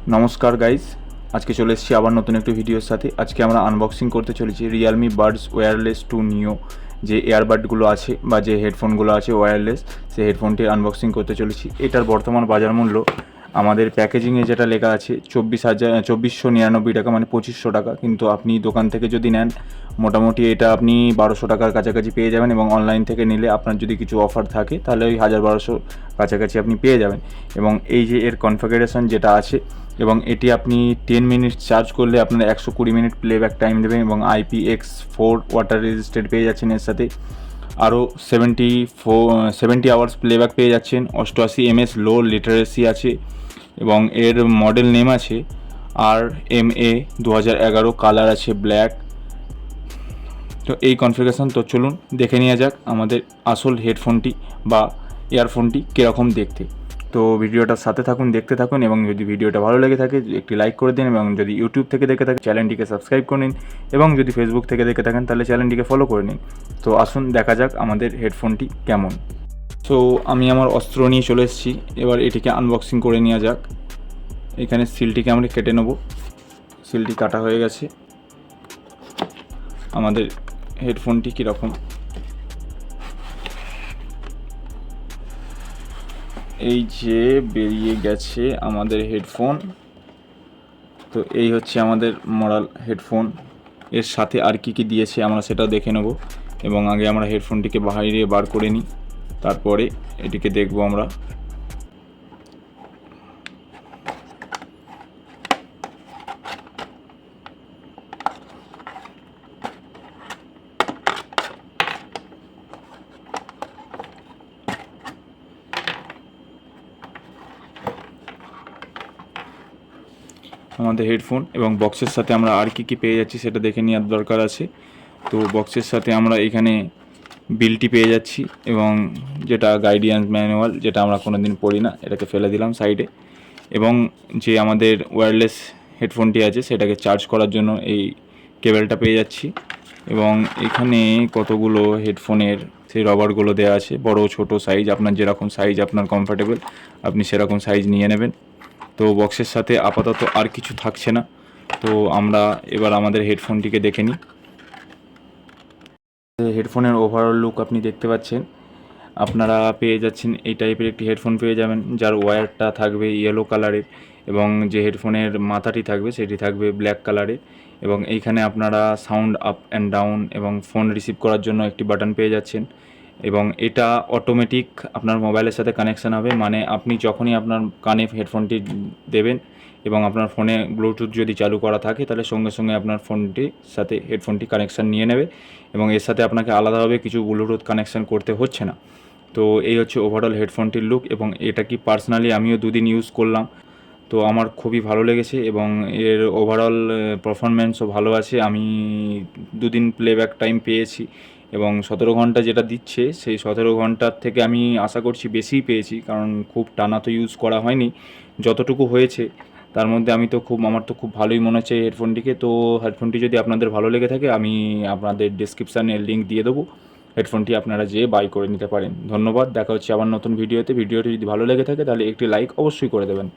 নমস্কার গাইজ, আজকে চলে এসেছি আবার নতুন একটি ভিডিওর সাথে। আজকে আমরা আনবক্সিং করতে চলেছি রিয়েলমি বাডস ওয়্যারলেস 2 নিও, যে এয়ারবাডগুলো আছে বা যে হেডফোনগুলো আছে ওয়্যারলেস, সেই হেডফোনটির আনবক্সিং করতে চলেছি। এটার বর্তমান বাজার মূল্য আমাদের প্যাকেজিংয়ে যেটা লেখা আছে 2499 টাকা, মানে 2500 টাকা। কিন্তু আপনি দোকান থেকে যদি নেন মোটামুটি এটা আপনি 1200 টাকার কাছাকাছি পেয়ে যাবেন, এবং অনলাইন থেকে নিলে আপনার যদি কিছু অফার থাকে তাহলে ওই 1200 কাছাকাছি আপনি পেয়ে যাবেন। এবং এই যে এর কনফিগারেশন যেটা আছে, এবং এটি আপনি 10 মিনিট চার্জ করলে আপনার 120 মিনিট প্লেব্যাক টাইম দেবেন, এবং IPX4 ওয়াটার রেজিস্টেড পেয়ে যাচ্ছেন। এর সাথে আরও 70 আওয়ার্স প্লেব্যাক পেয়ে যাচ্ছেন। 88 mAh লো লিটারেসি আছে, এবং এর মডেল নেম আছে RMA 2011, কালার আছে ব্ল্যাক। তো এই কনফিগারেশন, তো চলুন দেখে নেওয়া যাক আমাদের আসল হেডফোনটি বা ইয়ারফোনটি কীরকম দেখতে। তো ভিডিওটার সাথে থাকুন, দেখতে থাকুন, এবং যদি ভিডিওটা ভালো লেগে থাকে একটি লাইক করে দিন, এবং যদি ইউটিউব থেকে দেখে থাকেন চ্যানেলটিকে সাবস্ক্রাইব করে নিন, এবং যদি ফেসবুক থেকে দেখে থাকেন তাহলে চ্যানেলটিকে ফলো করে নিন। তো আসুন দেখা যাক আমাদের হেডফোনটি কেমন। তো আমি আমার অস্ত্র নিয়ে চলে এসেছি, এবার এটিকে আনবক্সিং করে নেওয়া যাক। এখানে সিলটিকে আমরা কেটে নেব। সিলটি কাটা হয়ে গেছে। আমাদের হেডফোনটি কীরকম, এই যে বেরিয়ে গেছে আমাদের হেডফোন। তো এই হচ্ছে আমাদের মডেল হেডফোন। এর সাথে আর কি কি দিয়েছে আমরা সেটাও দেখে নেব, এবং আগে আমরা হেডফোনটিকে বাইরে বার করে নিই, তারপরে এটিকে দেখব আমরা। আমাদের হেডফোন এবং বক্সের সাথে আমরা আর কি কি পেয়ে যাচ্ছি সেটা দেখে নেওয়ার দরকার আছে। তো বক্সের সাথে আমরা এখানে বিলটি পেয়ে যাচ্ছি, এবং যেটা গাইডেন্স ম্যানুয়াল, যেটা আমরা কোনো দিন পড়ি না, এটাকে ফেলে দিলাম সাইডে। এবং যে আমাদের ওয়্যারলেস হেডফোনটি আছে সেটাকে চার্জ করার জন্য এই কেবেলটা পেয়ে যাচ্ছি। এবং এখানে কতগুলো হেডফোনের সেই রবারগুলো দেওয়া আছে, বড় ছোট সাইজ, আপনার যেরকম সাইজ আপনার কমফোর্টেবল আপনি সেরকম সাইজ নিয়ে নেবেন। তো বক্সের সাথে আপাতত আর কিছু থাকছে না। তো আমরা এবার আমাদের হেডফোনটিকে দেখে নিই। হেডফোনের ওভারঅল লুক আপনি দেখতে পাচ্ছেন। আপনারা পেয়ে যাচ্ছেন এই টাইপের একটি হেডফোন পেয়ে যাবেন, যার ওয়্যারটা থাকবে ইয়েলো কালারের, এবং যে হেডফোনের মাথাটি থাকবে সেটি থাকবে ব্ল্যাক কালারের। এবং এইখানে আপনারা সাউন্ড আপ অ্যান্ড ডাউন এবং ফোন রিসিভ করার জন্য একটি বাটন পেয়ে যাচ্ছেন। এবং এটা অটোমেটিক আপনার মোবাইলের সাথে কানেকশান হবে, মানে আপনি যখনই আপনার কানে হেডফোনটি দেবেন এবং আপনার ফোনে ব্লুটুথ যদি চালু করা থাকে তাহলে সঙ্গে সঙ্গে আপনার ফোনটির সাথে হেডফোনটি কানেকশান নিয়ে নেবে, এবং এর সাথে আপনাকে আলাদাভাবে কিছু ব্লুটুথ কানেকশান করতে হচ্ছে না। তো এই হচ্ছে ওভারঅল হেডফোনটির লুক, এবং এটা কি পার্সোনালি আমিও 2 দিন ইউজ করলাম, তো আমার খুবই ভালো লেগেছে, এবং এর ওভারঅল পারফরমেন্সও ভালো আছে। আমি 2 দিন প্লেব্যাক টাইম পেয়েছি, এবং 17 ঘন্টা যেটা দিচ্ছে সেই 17 ঘন্টার থেকে আমি আশা করছি বেশিই পেয়েছি, কারণ খুব টানা তো ইউজ করা হয়নি। যতটুকু হয়েছে তার মধ্যে আমার তো খুব ভালোই মনে হচ্ছে এই হেডফোনটিকে। তো হেডফোনটি যদি আপনাদের ভালো লেগে থাকে আমি আপনাদের ডেসক্রিপশানে লিঙ্ক দিয়ে দেবো, হেডফোনটি আপনারা যেয়ে বাই করে নিতে পারেন। ধন্যবাদ, দেখা হচ্ছে আবার নতুন ভিডিওতে। ভিডিওটি যদি ভালো লেগে থাকে তাহলে একটি লাইক অবশ্যই করে দেবেন।